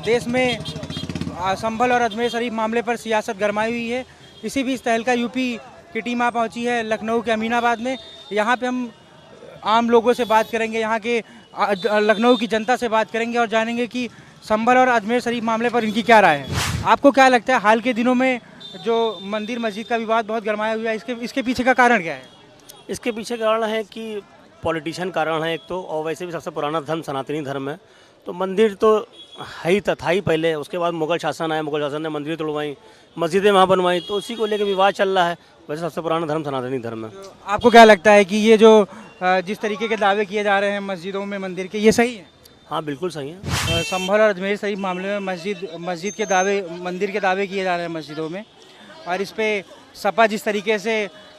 देश में संभल और अजमेर शरीफ मामले पर सियासत गरमाई हुई है। इसी बीच तहलका यूपी की टीम आ पहुंची है लखनऊ के अमीनाबाद में। यहाँ पे हम आम लोगों से बात करेंगे, यहाँ के लखनऊ की जनता से बात करेंगे और जानेंगे कि संभल और अजमेर शरीफ मामले पर इनकी क्या राय है। आपको क्या लगता है हाल के दिनों में जो मंदिर मस्जिद का विवाद बहुत गरमाया हुआ है, इसके पीछे का कारण क्या है? इसके पीछे कारण है कि पॉलिटिशियन कारण है एक तो, और वैसे भी सबसे पुराना धर्म सनातनी धर्म है। तो मंदिर तो है ही था ही पहले, उसके बाद मुगल शासन आया, मुगल शासन ने मंदिर तोड़वाई, मस्जिदें वहाँ बनवाई, तो उसी को लेकर विवाद चल रहा है। वैसे सबसे पुराना धर्म सनातनी धर्म है। तो आपको क्या लगता है कि ये जो जिस तरीके के दावे किए जा रहे हैं मस्जिदों में मंदिर के, ये सही है? हाँ बिल्कुल सही है। संभल और अजमेर शरीफ मामले में मस्जिद के दावे, मंदिर के दावे किए जा रहे हैं मस्जिदों में, और इस पे सपा जिस तरीके से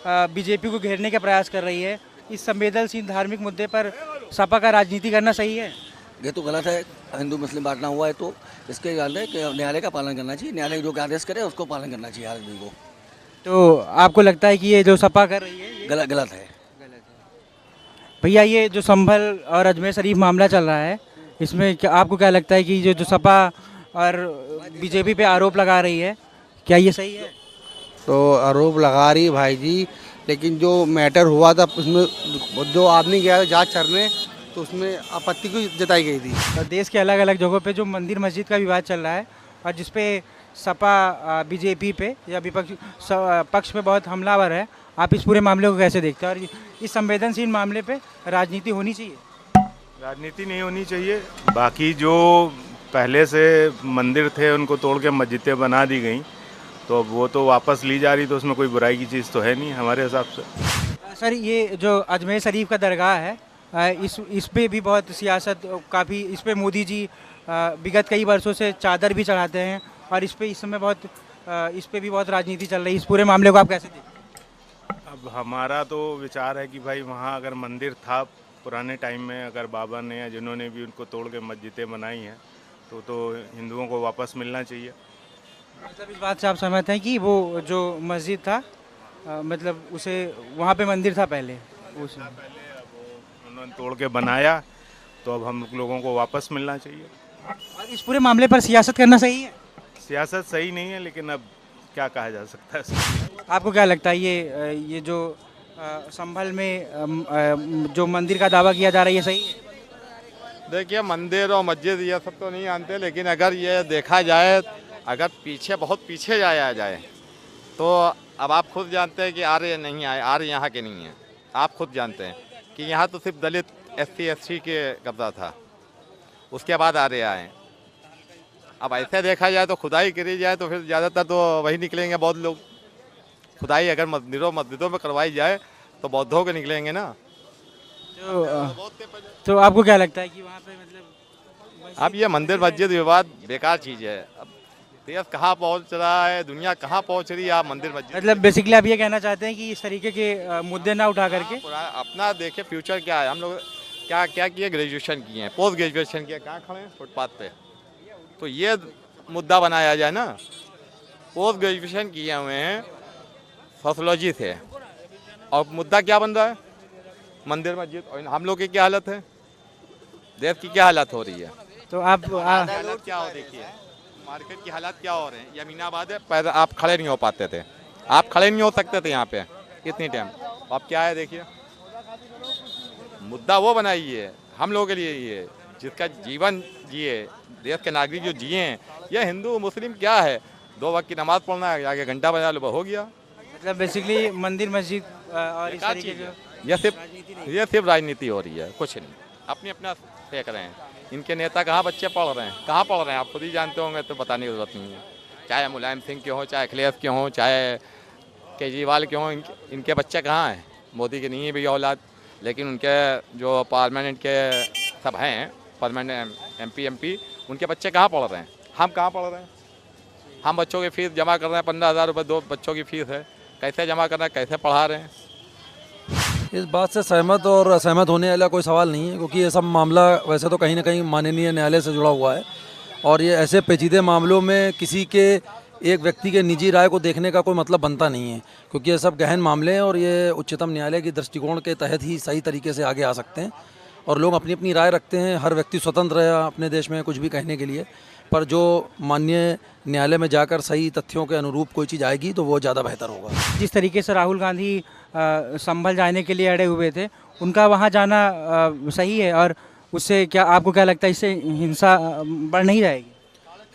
बीजेपी को घेरने का प्रयास कर रही है, इस संवेदनशील धार्मिक मुद्दे पर सपा का राजनीति करना सही है? ये तो गलत है। हिंदू मुस्लिम बांटना हुआ है तो इसके जाने कि न्यायालय का पालन करना चाहिए। न्यायालय जो आदेश करे उसको पालन करना चाहिए हर आदमी को। तो आपको लगता है कि ये जो सपा कर रही है ये गलत है। भैया, ये जो संभल और अजमेर शरीफ मामला चल रहा है, इसमें क्या आपको क्या लगता है कि जो सपा और बीजेपी पे आरोप लगा रही है, क्या ये सही है? तो आरोप लगा रही भाई जी, लेकिन जो मैटर हुआ था उसमें जो आदमी गया जांच करने, तो उसमें आपत्ति को जताई गई थी। तो देश के अलग अलग जगहों पे जो मंदिर मस्जिद का विवाद चल रहा है और जिसपे सपा बीजेपी पे या विपक्ष पक्ष पे बहुत हमलावर है, आप इस पूरे मामले को कैसे देखते हैं? और इस संवेदनशील मामले पे राजनीति होनी चाहिए? राजनीति नहीं होनी चाहिए। बाकी जो पहले से मंदिर थे उनको तोड़ के मस्जिदें बना दी गई, तो अब वो तो वापस ली जा रही, तो उसमें कोई बुराई की चीज़ तो है नहीं हमारे हिसाब से। सर, ये जो अजमेर शरीफ का दरगाह है, इस पे भी बहुत सियासत काफ़ी, इस पे मोदी जी विगत कई वर्षों से चादर भी चढ़ाते हैं और इस पे भी बहुत राजनीति चल रही है। इस पूरे मामले को आप कैसे देखते हैं? अब हमारा तो विचार है कि भाई वहाँ अगर मंदिर था पुराने टाइम में, अगर बाबा ने या जिन्होंने भी उनको तोड़ के मस्जिदें बनाई हैं, तो हिंदुओं को वापस मिलना चाहिए। मतलब इस बात से आप सहमत हैं कि वो जो मस्जिद था, मतलब उसे वहाँ पे मंदिर था पहले, उन्होंने तोड़ के बनाया, तो अब हम लोगों को वापस मिलना चाहिए। और इस पूरे मामले पर सियासत करना सही है? सियासत सही नहीं है, लेकिन अब क्या कहा जा सकता है। आपको क्या लगता है ये जो संभल में जो मंदिर का दावा किया जा रहा है, ये सही है? देखिए, मंदिर और मस्जिद ये सब तो नहीं आनते, लेकिन अगर ये देखा जाए, अगर पीछे बहुत पीछे जाया जाए, तो अब आप खुद जानते हैं कि आर्य नहीं आए, आर्य यहाँ के नहीं हैं। आप खुद जानते हैं कि यहाँ तो सिर्फ दलित SC ST के कब्जा था, उसके बाद आर्य आए। अब ऐसे देखा जाए तो खुदाई करी जाए तो फिर ज़्यादातर तो वही निकलेंगे बौद्ध लोग। खुदाई अगर मस्जिदों में करवाई जाए तो बौद्धों के निकलेंगे ना। तो आपको क्या लगता है कि वहाँ पे मतलब अब ये मंदिर मस्जिद विवाद बेकार चीज़ है। अब देश कहाँ पहुँच रहा है, दुनिया कहाँ पहुँच रही है, आप मंदिर मस्जिद मतलब बेसिकली आप ये कहना चाहते हैं कि इस तरीके के मुद्दे ना उठा करके अपना देखिए फ्यूचर क्या है। हम लोग क्या क्या किए, ग्रेजुएशन किए हैं, पोस्ट ग्रेजुएशन किए, कहाँ खड़े हैं, फुटपाथ पे। तो ये मुद्दा बनाया जाए ना। पोस्ट ग्रेजुएशन किए हुए हैं सोशोलॉजी से, और मुद्दा क्या बन रहा है, मंदिर मस्जिद। और हम लोग की क्या हालत है, देश की क्या हालत हो रही है। तो आप हालत क्या हो, देखिए मार्केट की हालत क्या हो रहे हैं। ये अमीनाबाद है, पहले आप खड़े नहीं हो पाते थे, आप खड़े नहीं हो सकते थे यहाँ पे इतनी टाइम। अब क्या है, देखिए मुद्दा वो बनाइए हम लोगों के लिए, ये जिसका जीवन जिए, देश के नागरिक जो जिए हैं। ये हिंदू मुस्लिम क्या है, 2 वक्त की नमाज पढ़ना है, आगे घंटा बजा लो, हो गया। मतलब बेसिकली मंदिर मस्जिद और इस तरीके के ये सिर्फ राजनीति हो रही है, कुछ नहीं। अपनी अपना फेंक रहे हैं। इनके नेता कहाँ बच्चे पढ़ रहे हैं, कहाँ पढ़ रहे हैं, आप खुद ही जानते होंगे, तो बताने की जरूरत नहीं है। चाहे मुलायम सिंह के हों, चाहे अखिलेश के हों, चाहे केजरीवाल के हों, इनके बच्चे कहाँ हैं। मोदी के नहीं है भी औलाद, लेकिन उनके जो पार्लियामेंट के सब हैं, परमानेंट MP उनके बच्चे कहाँ पढ़ रहे हैं। हम कहाँ पढ़ रहे हैं। हम बच्चों की फ़ीस जमा कर रहे हैं, 15,000 रुपये 2 बच्चों की फ़ीस है। कैसे जमा कर रहे हैं, कैसे पढ़ा रहे हैं। इस बात से सहमत और असहमत होने वाला कोई सवाल नहीं है, क्योंकि ये सब मामला वैसे तो कहीं ना कहीं माननीय न्यायालय से जुड़ा हुआ है, और ये ऐसे पेचीदे मामलों में किसी के एक व्यक्ति के निजी राय को देखने का कोई मतलब बनता नहीं है, क्योंकि ये सब गहन मामले हैं और ये उच्चतम न्यायालय की दृष्टिकोण के तहत ही सही तरीके से आगे आ सकते हैं। और लोग अपनी अपनी राय रखते हैं, हर व्यक्ति स्वतंत्र है अपने देश में कुछ भी कहने के लिए। पर जो माननीय न्यायालय में जाकर सही तथ्यों के अनुरूप कोई चीज़ आएगी तो वो ज़्यादा बेहतर होगा। जिस तरीके से राहुल गांधी संभल जाने के लिए अड़े हुए थे, उनका वहाँ जाना सही है, और उससे क्या आपको क्या लगता है, इससे हिंसा बढ़ नहीं जाएगी?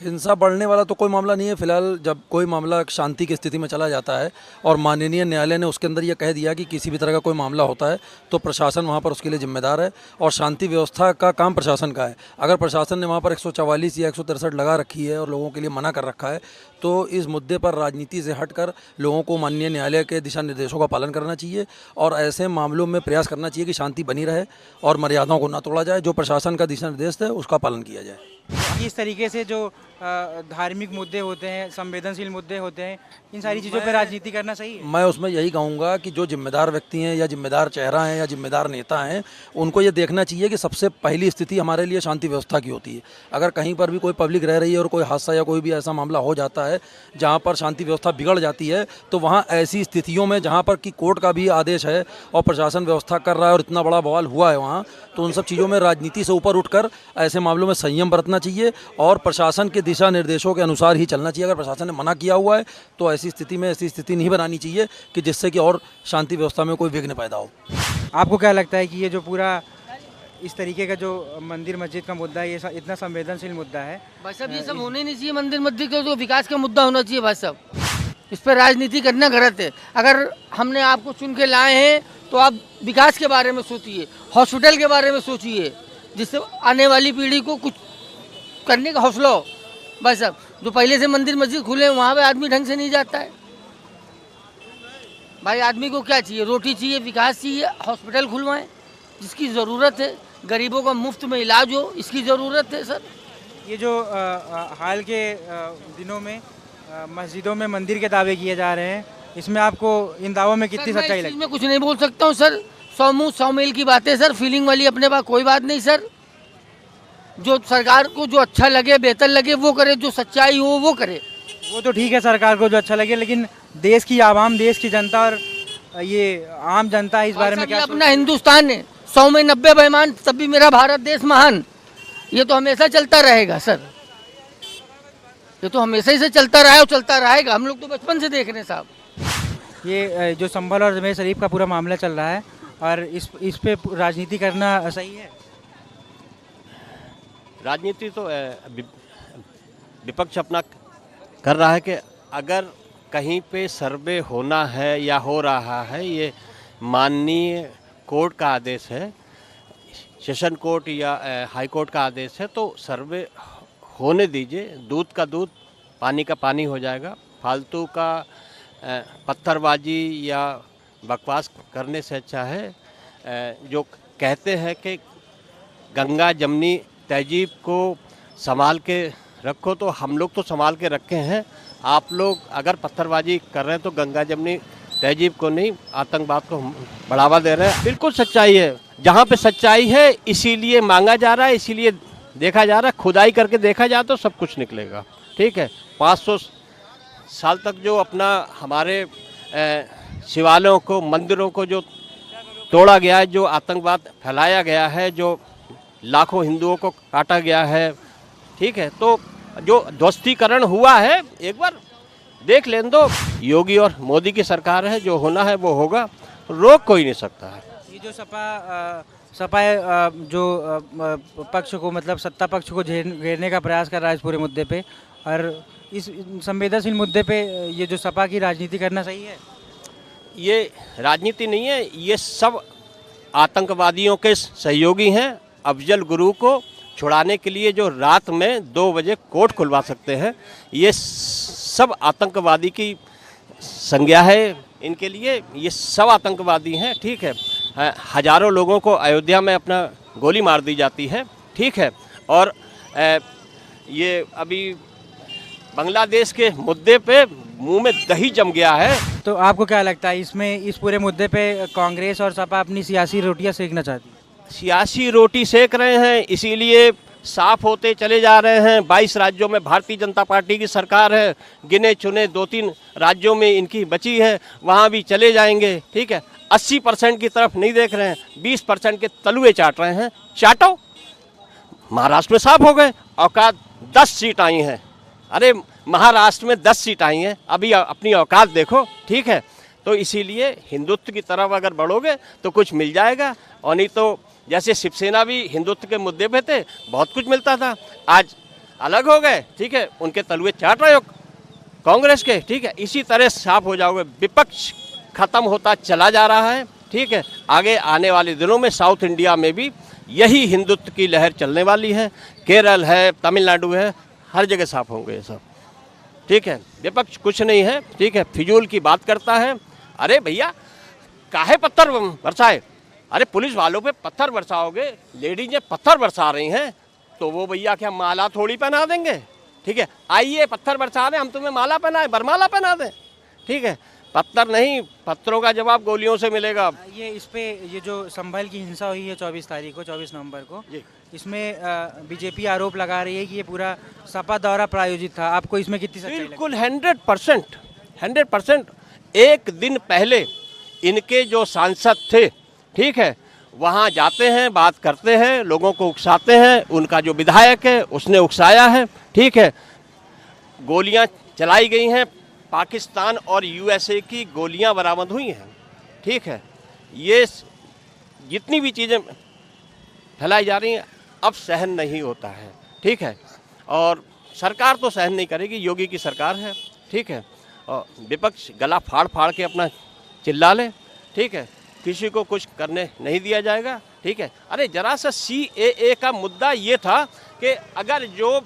हिंसा बढ़ने वाला तो कोई मामला नहीं है। फिलहाल जब कोई मामला शांति की स्थिति में चला जाता है और माननीय न्यायालय ने उसके अंदर यह कह दिया कि किसी भी तरह का कोई मामला होता है तो प्रशासन वहाँ पर उसके लिए जिम्मेदार है, और शांति व्यवस्था का काम प्रशासन का है। अगर प्रशासन ने वहाँ पर 144 या 163 लगा रखी है और लोगों के लिए मना कर रखा है, तो इस मुद्दे पर राजनीति से हटकर लोगों को माननीय न्यायालय के दिशा निर्देशों का पालन करना चाहिए, और ऐसे मामलों में प्रयास करना चाहिए कि शांति बनी रहे और मर्यादाओं को ना तोड़ा जाए। जो प्रशासन का दिशा निर्देश है उसका पालन किया जाए। इस तरीके से जो धार्मिक मुद्दे होते हैं, संवेदनशील मुद्दे होते हैं, इन सारी चीज़ों पर राजनीति करना सही है? मैं उसमें यही कहूँगा कि जो जिम्मेदार व्यक्ति हैं या जिम्मेदार चेहरा हैं या जिम्मेदार नेता हैं, उनको ये देखना चाहिए कि सबसे पहली स्थिति हमारे लिए शांति व्यवस्था की होती है। अगर कहीं पर भी कोई पब्लिक रह रही है और कोई हादसा या कोई भी ऐसा मामला हो जाता है जहाँ पर शांति व्यवस्था बिगड़ जाती है, तो वहाँ ऐसी स्थितियों में जहाँ पर कि कोर्ट का भी आदेश है और प्रशासन व्यवस्था कर रहा है और इतना बड़ा बवाल हुआ है वहाँ, तो उन सब चीज़ों में राजनीति से ऊपर उठकर ऐसे मामलों में संयम बरतना चाहिए और प्रशासन के दिशा निर्देशों के अनुसार ही चलना चाहिए। अगर प्रशासन ने मना किया हुआ है तो ऐसी स्थिति में ऐसी स्थिति नहीं बनानी चाहिए कि जिससे कि और शांति व्यवस्था में कोई विघ्न पैदा हो। आपको क्या लगता है कि ये जो पूरा इस तरीके का जो मंदिर मस्जिद का मुद्दा है, ये इतना संवेदनशील मुद्दा है? भाई साहब ये सब होने नहीं चाहिए। मंदिर मस्जिद का जो विकास का मुद्दा होना चाहिए भाई साहब, इस पर राजनीति करना गलत है। अगर हमने आपको चुन के लाए हैं तो आप विकास के बारे में सोचिए, हॉस्पिटल के बारे में सोचिए, जिससे आने वाली पीढ़ी को कुछ करने का हौसला हो। भाई साहब जो पहले से मंदिर मस्जिद खुले हैं वहाँ पे आदमी ढंग से नहीं जाता है। भाई आदमी को क्या चाहिए? रोटी चाहिए, विकास चाहिए, हॉस्पिटल खुलवाएं जिसकी ज़रूरत है, गरीबों का मुफ्त में इलाज हो, इसकी ज़रूरत है सर। ये जो हाल के दिनों में मस्जिदों में मंदिर के दावे किए जा रहे हैं, इसमें आपको इन दावों में कितनी सच्चाई लगती है? मैं कुछ नहीं बोल सकता हूँ सर, 100 मुँह 100 मील की बातें सर, फीलिंग वाली अपने पास कोई बात नहीं सर। जो सरकार को जो अच्छा लगे, बेहतर लगे वो करे, जो सच्चाई हो वो करे। वो तो ठीक है सरकार को जो अच्छा लगे, लेकिन देश की आवाम, देश की जनता और ये आम जनता इस बारे में क्या? अपना हिंदुस्तान है, 100 में 90 बेईमान, तब भी मेरा भारत देश महान। ये तो हमेशा चलता रहेगा सर, ये तो हमेशा ही से चलता रहा है और चलता रहेगा। हम लोग तो बचपन से देख रहे हैं साहब। ये जो संभल और अजमेर शरीफ का पूरा मामला चल रहा है और इस पे राजनीति करना सही है? राजनीति तो विपक्ष अपना कर रहा है कि अगर कहीं पे सर्वे होना है या हो रहा है, ये माननीय कोर्ट का आदेश है, सेशन कोर्ट या हाई कोर्ट का आदेश है, तो सर्वे होने दीजिए। दूध का दूध, पानी का पानी हो जाएगा। फालतू का पत्थरबाजी या बकवास करने से अच्छा है जो कहते हैं कि गंगा जमनी तहजीब को संभाल के रखो, तो हम लोग तो संभाल के रखे हैं। आप लोग अगर पत्थरबाजी कर रहे हैं तो गंगा जमनी तहजीब को नहीं, आतंकवाद को बढ़ावा दे रहे हैं। बिल्कुल सच्चाई है, जहाँ पे सच्चाई है इसीलिए मांगा जा रहा है, इसीलिए देखा जा रहा है। खुदाई करके देखा जाए तो सब कुछ निकलेगा। ठीक है, 500 साल तक जो अपना हमारे शिवालयों को, मंदिरों को जो तोड़ा गया है, जो आतंकवाद फैलाया गया है, जो लाखों हिंदुओं को काटा गया है, ठीक है, तो जो ध्वस्तीकरण हुआ है एक बार देख लें दो। योगी और मोदी की सरकार है, जो होना है वो होगा, रोक कोई नहीं सकता है। ये जो सपा जो पक्ष को, मतलब सत्ता पक्ष को घेरने का प्रयास कर रहा है इस पूरे मुद्दे पे, और इस संवेदनशील मुद्दे पे ये जो सपा की राजनीति करना सही है? ये राजनीति नहीं है, ये सब आतंकवादियों के सहयोगी हैं। अफजल गुरु को छुड़ाने के लिए जो रात में 2 बजे कोर्ट खुलवा सकते हैं, ये सब आतंकवादी की संज्ञा है इनके लिए। ये सब आतंकवादी हैं। ठीक है, हजारों लोगों को अयोध्या में अपना गोली मार दी जाती है। ठीक है, और ये अभी बांग्लादेश के मुद्दे पे मुंह में दही जम गया है। तो आपको क्या लगता है इसमें, इस पूरे मुद्दे पे कांग्रेस और सपा अपनी सियासी रोटियां सेकना चाहती है? सियासी रोटी सेक रहे हैं, इसीलिए साफ होते चले जा रहे हैं। 22 राज्यों में भारतीय जनता पार्टी की सरकार है, गिने चुने 2-3 राज्यों में इनकी बची है, वहाँ भी चले जाएंगे। ठीक है, 80% की तरफ नहीं देख रहे हैं, 20% के तलुए चाट रहे हैं। चाटो, महाराष्ट्र में साफ हो गए, औकात 10 सीट आई हैं। अरे महाराष्ट्र में 10 सीट आई हैं, अभी अपनी औकात देखो, ठीक है। तो इसीलिए हिंदुत्व की तरफ अगर बढ़ोगे तो कुछ मिल जाएगा, और नहीं तो जैसे शिवसेना भी हिंदुत्व के मुद्दे पे थे, बहुत कुछ मिलता था, आज अलग हो गए, ठीक है, उनके तलवे चाट रहे हो कांग्रेस के, ठीक है। इसी तरह साफ हो जाओगे, विपक्ष खत्म होता चला जा रहा है, ठीक है। आगे आने वाले दिनों में साउथ इंडिया में भी यही हिंदुत्व की लहर चलने वाली है, केरल है, तमिलनाडु है, हर जगह साफ होंगे ये सब, ठीक है। विपक्ष कुछ नहीं है, ठीक है, फिजूल की बात करता है। अरे भैया काहे पत्थर बरसाए, अरे पुलिस वालों पे पत्थर बरसाओगे, लेडीज पत्थर बरसा रही हैं, तो वो भैया क्या माला थोड़ी पहना देंगे, ठीक है। आइए पत्थर बरसा दें, हम तुम्हें माला पहनाएं, बरमाला पहना दें, ठीक है। पत्थर नहीं, पत्थरों का जवाब गोलियों से मिलेगा। ये इस पे ये जो संभल की हिंसा हुई है 24 तारीख को, 24 नवंबर को, इसमें बीजेपी आरोप लगा रही है कि ये पूरा सपा द्वारा प्रायोजित था। आपको इसमें कितनी सच्चाई लगती है? बिल्कुल 100%। एक दिन पहले इनके जो सांसद थे, ठीक है, वहाँ जाते हैं, बात करते हैं, लोगों को उकसाते हैं, उनका जो विधायक है उसने उकसाया है, ठीक है। गोलियाँ चलाई गई हैं, पाकिस्तान और यूएसए की गोलियां बरामद हुई हैं, ठीक है। ये जितनी भी चीज़ें फैलाई जा रही हैं, अब सहन नहीं होता है, ठीक है। और सरकार तो सहन नहीं करेगी, योगी की सरकार है, ठीक है। और विपक्ष गला फाड़ फाड़ के अपना चिल्ला ले, ठीक है, किसी को कुछ करने नहीं दिया जाएगा, ठीक है। अरे जरा सा CAA का मुद्दा ये था कि अगर जो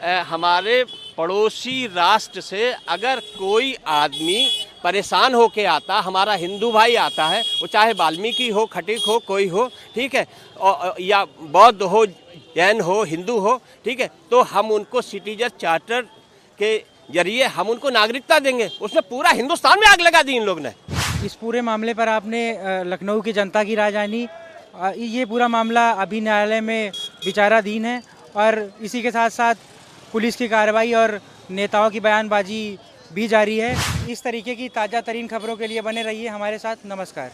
हमारे पड़ोसी राष्ट्र से अगर कोई आदमी परेशान होके आता, हमारा हिंदू भाई आता है, वो चाहे वाल्मीकि हो, खटीक हो, कोई हो, ठीक है, या बौद्ध हो, जैन हो, हिंदू हो, ठीक है, तो हम उनको सिटीजन चार्टर के जरिए हम उनको नागरिकता देंगे। उसमें पूरा हिंदुस्तान में आग लगा दी इन लोग ने। इस पूरे मामले पर आपने लखनऊ की जनता की राय जानी। ये पूरा मामला अभी न्यायालय में विचाराधीन है, और इसी के साथ साथ पुलिस की कार्रवाई और नेताओं की बयानबाजी भी जारी है। इस तरीके की ताज़ा तरीन खबरों के लिए बने रहिए हमारे साथ। नमस्कार।